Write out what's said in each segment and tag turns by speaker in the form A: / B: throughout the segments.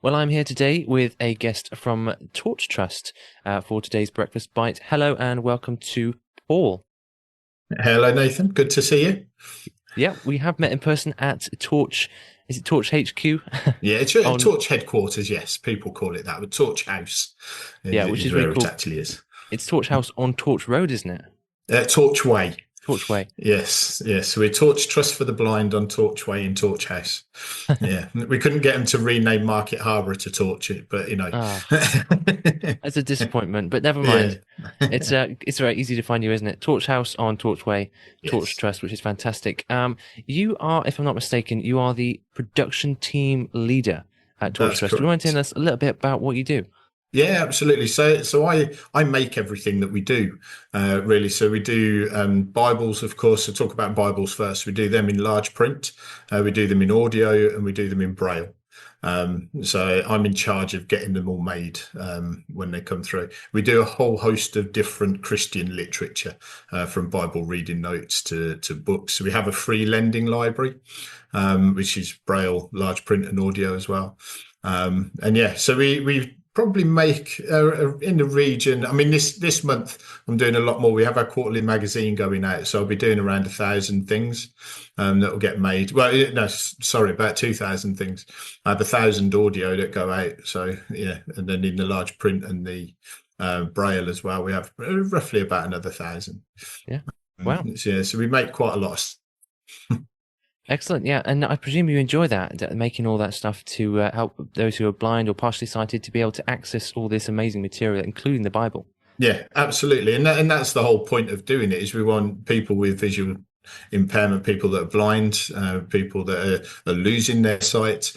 A: Well, I'm here today with a guest from Torch Trust for today's Breakfast Bite. Hello and welcome to Paul.
B: Hello, Nathan. Good to see you.
A: Yeah, we have met in person at Torch. Is it Torch HQ?
B: Yeah, it's
A: On
B: Torch headquarters. Yes, people call it that, but Torch House
A: Yeah, which
B: is
A: is really
B: where it
A: cool.
B: actually is.
A: It's Torch House on Torch Road, isn't it?
B: Torch Way.
A: Torch Way.
B: Yes, yes. So we're Torch Trust for the Blind on Torch Way in Torch House. Yeah, we couldn't get them to rename Market Harbour to Torch it, but
A: Ah, that's a disappointment, but never
B: yeah,
A: mind. It's very easy to find you, isn't it? Torch House on Torch Way, Torch
B: yes,
A: Trust, which is fantastic. You are, if I'm not mistaken, you are the production team leader at Torch
B: that's
A: Trust. Do you want to tell
B: correct.
A: us a little bit about what you do?
B: Yeah, absolutely. So I make everything that we do, really. So we do Bibles, of course. So talk about Bibles first. We do them in large print, we do them in audio, and we do them in Braille. So I'm in charge of getting them all made when they come through. We do a whole host of different Christian literature, from Bible reading notes to books. So we have a free lending library, which is Braille, large print, and audio as well. And yeah, so we probably make in the region. I mean, this month I'm doing a lot more. We have our quarterly magazine going out, so I'll be doing around 1,000 things that will get made. Well, no, sorry, about 2,000 things. I have 1,000 audio that go out. So yeah, and then in the large print and the Braille as well, we have roughly about another 1,000.
A: Yeah. Wow.
B: So, yeah, so we make quite a lot.
A: Excellent. Yeah. And I presume you enjoy making all that stuff to help those who are blind or partially sighted to be able to access all this amazing material, including the Bible.
B: Yeah, absolutely, and that's the whole point of doing it. Is we want people with visual impairment, people that are blind, people that are losing their sight,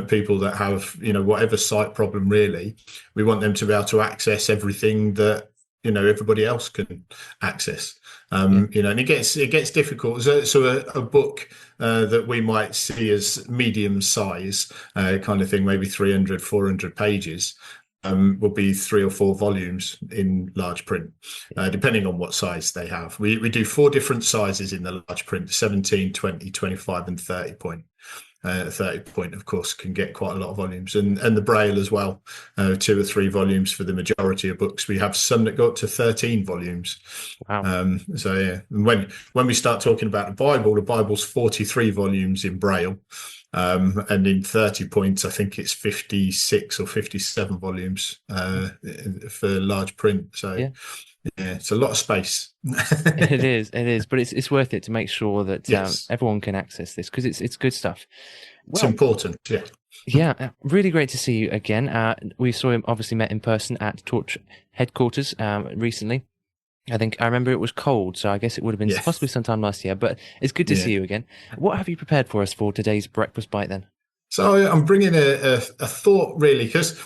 B: people that have whatever sight problem. Really, we want them to be able to access everything that everybody else can access.
A: Yeah.
B: And it gets difficult. So a book that we might see as medium size, kind of thing, maybe 300, 400 pages, will be 3 or 4 volumes in large print, depending on what size they have. We do 4 different sizes in the large print: 17, 20, 25, and 30 point. 30 point, of course, can get quite a lot of volumes, and the Braille as well, 2 or 3 volumes for the majority of books. We have some that go up to 13 volumes.
A: Wow.
B: So yeah, and when we start talking about the Bible's 43 volumes in Braille, and in 30 points, I think it's 56 or 57 volumes for large print. So
A: Yeah.
B: yeah, it's a lot of space.
A: It is, but it's worth it to make sure that
B: Yes,
A: everyone can access this because it's good stuff.
B: it's
A: Well,
B: important. Yeah.
A: yeah, really great to see you again. We saw him obviously met in person at Torch headquarters recently. I think I remember it was cold, so I guess it would have been
B: Yeah.
A: possibly sometime last year. But it's good to
B: Yeah.
A: see you again. What have you prepared for us for today's breakfast bite then?
B: So I'm bringing a thought, really, because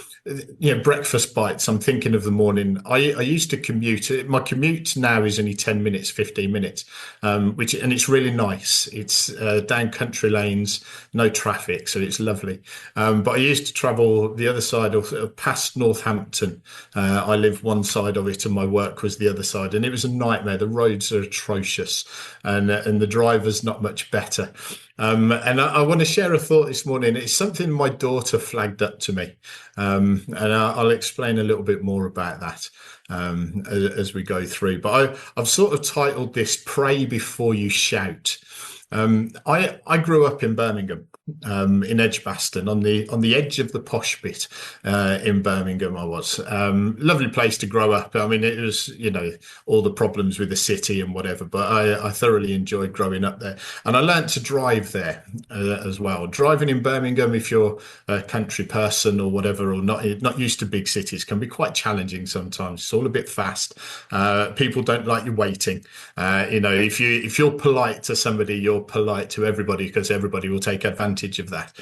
B: breakfast bites. I'm thinking of the morning. I used to commute. My commute now is only 10 minutes, 15 minutes, and it's really nice. It's down country lanes, no traffic, so it's lovely. But I used to travel the other side of past Northampton. I live one side of it, and my work was the other side, and it was a nightmare. The roads are atrocious, and the driver's not much better. And I want to share a thought this morning. It's something my daughter flagged up to me, and I'll explain a little bit more about that as we go through. But I've sort of titled this "Pray Before You Shout." I grew up in Birmingham, in Edgbaston, on the edge of the posh bit in Birmingham. I was lovely place to grow up. I mean, it was all the problems with the city and whatever, but I thoroughly enjoyed growing up there, and I learnt to drive there as well. Driving in Birmingham, if you're a country person or whatever, or not used to big cities, can be quite challenging sometimes. It's all a bit fast. People don't like you waiting. If you're polite to somebody, you're polite to everybody because everybody will take advantage of that.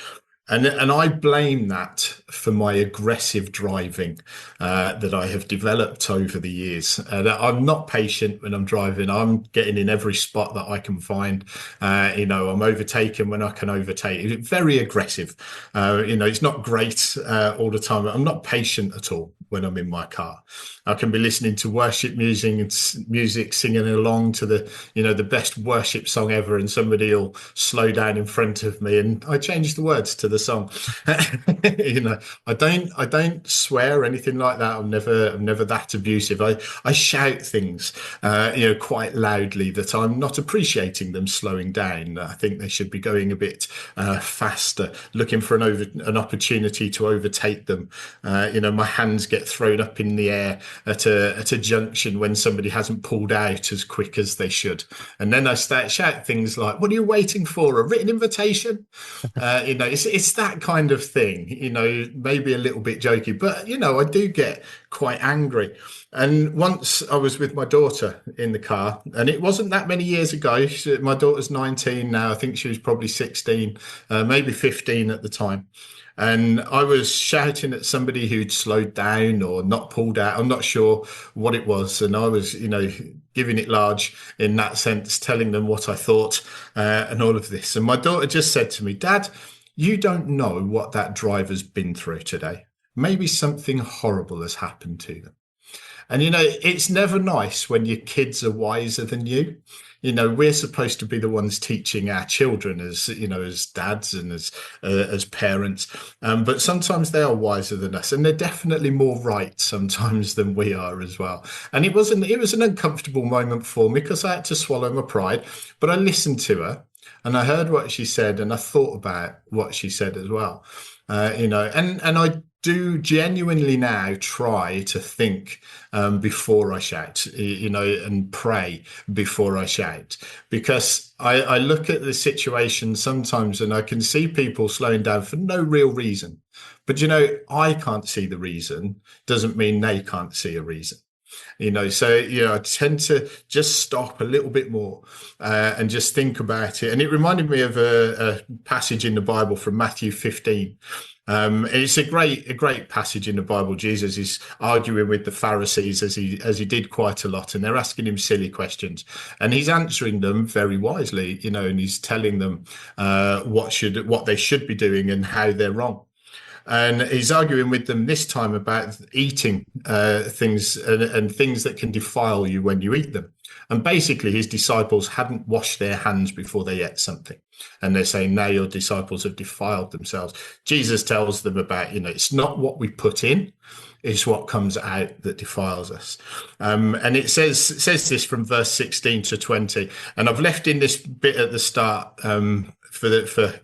B: And I blame that for my aggressive driving that I have developed over the years. I'm not patient when I'm driving. I'm getting in every spot that I can find. I'm overtaken when I can overtake. Very aggressive. It's not great all the time. I'm not patient at all. when I'm in my car. I can be listening to worship music and music, singing along to the best worship song ever, and somebody will slow down in front of me, and I change the words to the song. I don't swear or anything like that. I'm never that abusive. I shout things, quite loudly, that I'm not appreciating them slowing down. I think they should be going a bit faster, looking for an opportunity to overtake them. My hands get thrown up in the air at a junction when somebody hasn't pulled out as quick as they should, and then I start shouting things like, "What are you waiting for? A written invitation?" It's that kind of thing. Maybe a little bit jokey, but I do get quite angry. And once I was with my daughter in the car, and it wasn't that many years ago. My daughter's 19 now. I think she was probably 16, maybe 15 at the time. And I was shouting at somebody who'd slowed down or not pulled out. I'm not sure what it was. And I was, giving it large in that sense, telling them what I thought and all of this. And my daughter just said to me, "Dad, you don't know what that driver's been through today. Maybe something horrible has happened to them." And, it's never nice when your kids are wiser than you. We're supposed to be the ones teaching our children as dads and as parents. But sometimes they are wiser than us, and they're definitely more right sometimes than we are as well. And it was an uncomfortable moment for me because I had to swallow my pride, but I listened to her and I heard what she said, and I thought about what she said as well. And I do genuinely now try to think before I shout, and pray before I shout, because I look at the situation sometimes and I can see people slowing down for no real reason. But, I can't see the reason doesn't mean they can't see a reason. I tend to just stop a little bit more and just think about it. And it reminded me of a passage in the Bible from Matthew 15. It's a great passage in the Bible. Jesus is arguing with the Pharisees as he did quite a lot, and they're asking him silly questions, and he's answering them very wisely, and he's telling them what they should be doing and how they're wrong. And he's arguing with them this time about eating things and things that can defile you when you eat them. And basically, his disciples hadn't washed their hands before they ate something. And they're saying, now your disciples have defiled themselves. Jesus tells them about, it's not what we put in, it's what comes out that defiles us. And it says this from verse 16 to 20. And I've left in this bit at the start for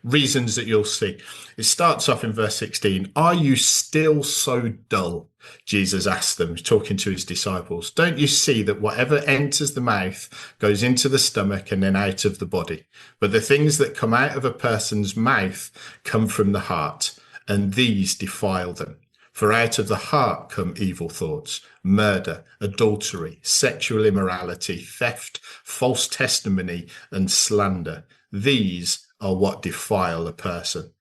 B: reasons that you'll see. It starts off in verse 16. "Are you still so dull?" Jesus asked them, talking to his disciples. "Don't you see that whatever enters the mouth goes into the stomach and then out of the body? But the things that come out of a person's mouth come from the heart, and these defile them. For out of the heart come evil thoughts, murder, adultery, sexual immorality, theft, false testimony, and slander. These are what defile a person."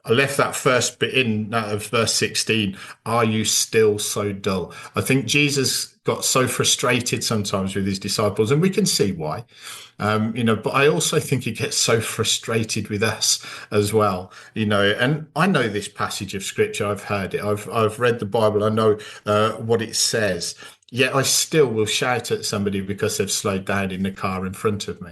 B: I left that first bit in out of verse 16. Are you still so dull? I think Jesus got so frustrated sometimes with his disciples, and we can see why. But I also think he gets so frustrated with us as well. And I know this passage of scripture. I've heard it. I've read the Bible. I know what it says. Yet I still will shout at somebody because they've slowed down in the car in front of me.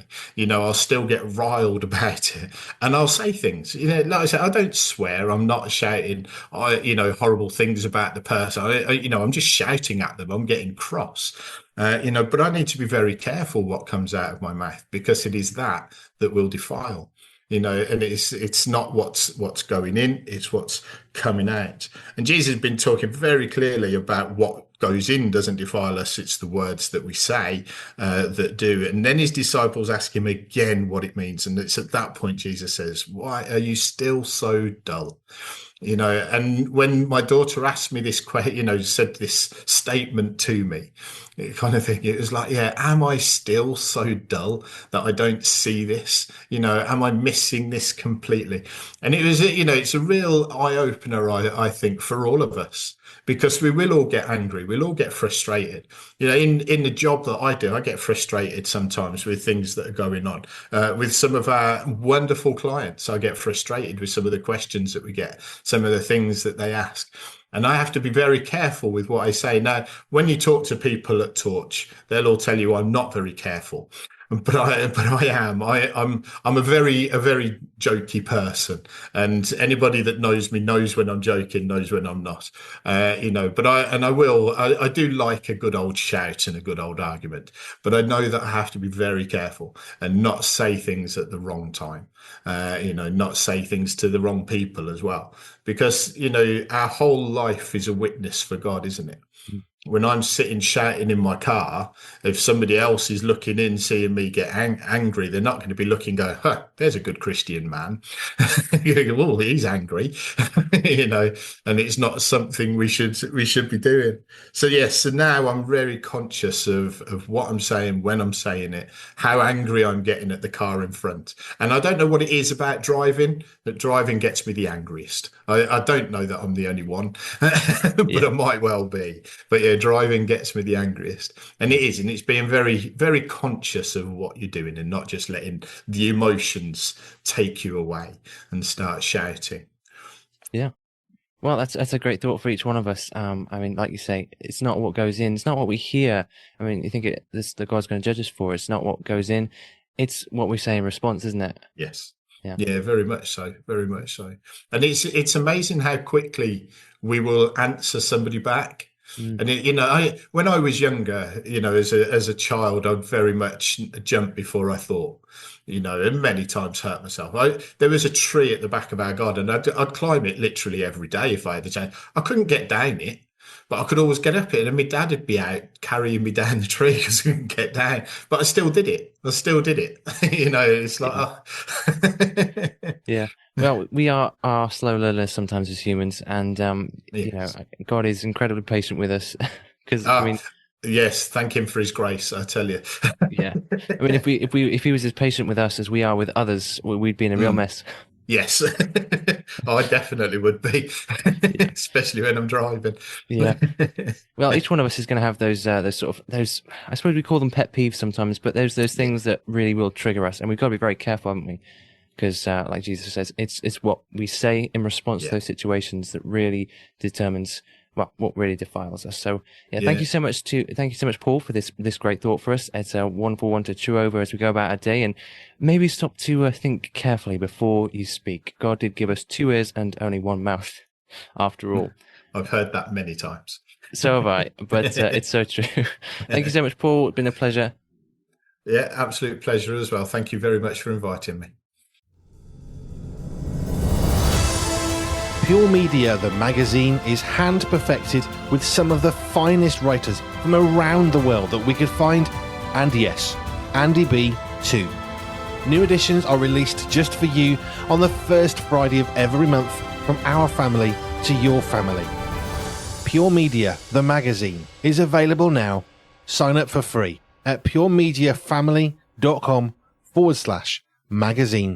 B: I'll still get riled about it, and I'll say things. Like I said, I don't swear. I'm not shouting, horrible things about the person. I'm just shouting at them. I'm getting cross. But I need to be very careful what comes out of my mouth, because it is that will defile. And it's not what's going in, it's what's coming out. And Jesus has been talking very clearly about what goes in doesn't defile us. It's the words that we say that do. And then his disciples ask him again what it means. And it's at that point Jesus says, "Why are you still so dull?" And when my daughter asked me this question, said this statement to me, it was like, yeah, am I still so dull that I don't see this? Am I missing this completely? And it was, it's a real eye opener, I think, for all of us, because we will all get angry. We'll all get frustrated. In the job that I do, I get frustrated sometimes with things that are going on. With some of our wonderful clients, I get frustrated with some of the questions that we get, some of the things that they ask. And I have to be very careful with what I say. Now, when you talk to people at Torch, they'll all tell you I'm not very careful. But I am. I'm a very jokey person, and anybody that knows me knows when I'm joking, knows when I'm not. But I do like a good old shout and a good old argument. But I know that I have to be very careful and not say things at the wrong time. Not say things to the wrong people as well, because our whole life is a witness for God, isn't it? When I'm sitting shouting in my car, if somebody else is looking in, seeing me get angry, they're not going to be looking, going, "Huh, there's a good Christian man." Oh, he's angry, and it's not something we should be doing. So yes, so now I'm very conscious of what I'm saying, when I'm saying it, how angry I'm getting at the car in front, and I don't know what it is about driving. That driving gets me the angriest. I don't know that I'm the only one, but I might well be. But yeah, driving gets me the angriest, and it is, and it's being very, very conscious of what you're doing and not just letting the emotions take you away and start shouting.
A: Yeah. Well, that's a great thought for each one of us. I mean, like you say, it's not what goes in, it's not what we hear. I mean, you think that God's going to judge us for. It's not what goes in, it's what we say in response, isn't it?
B: Yes.
A: Yeah,
B: very much so, very much so. And it's amazing how quickly we will answer somebody back. And when I was younger, as a child, I'd very much jump before I thought, and many times hurt myself. There was a tree at the back of our garden. I'd climb it literally every day if I had the chance. I couldn't get down it, but I could always get up it, and my dad would be out carrying me down the tree because I couldn't get down. But I still did it. It's like,
A: Yeah. Well, we are slow learners sometimes as humans, and
B: Yes.
A: God is incredibly patient with us because
B: yes, thank him for his grace, I tell you.
A: yeah. I mean, if he was as patient with us as we are with others, we'd be in a real mess.
B: Yes, I definitely would be, especially when I'm driving.
A: Yeah. Well, each one of us is going to have those I suppose we call them pet peeves sometimes, but there's those things that really will trigger us, and we've got to be very careful, haven't we? Because, like Jesus says, it's what we say in response to those situations that really determines what really defiles us. So, thank you so much, Paul, for this great thought for us. It's a wonderful one to chew over as we go about our day, and maybe stop to think carefully before you speak. God did give us 2 ears and only 1 mouth, after all.
B: I've heard that many times.
A: So have I, but it's so true. Thank you so much, Paul. It's been a pleasure.
B: Yeah, absolute pleasure as well. Thank you very much for inviting me.
C: Pure Media, the magazine, is hand-perfected with some of the finest writers from around the world that we could find, and yes, Andy B too. New editions are released just for you on the first Friday of every month, from our family to your family. Pure Media, the magazine, is available now. Sign up for free at puremediafamily.com/magazine.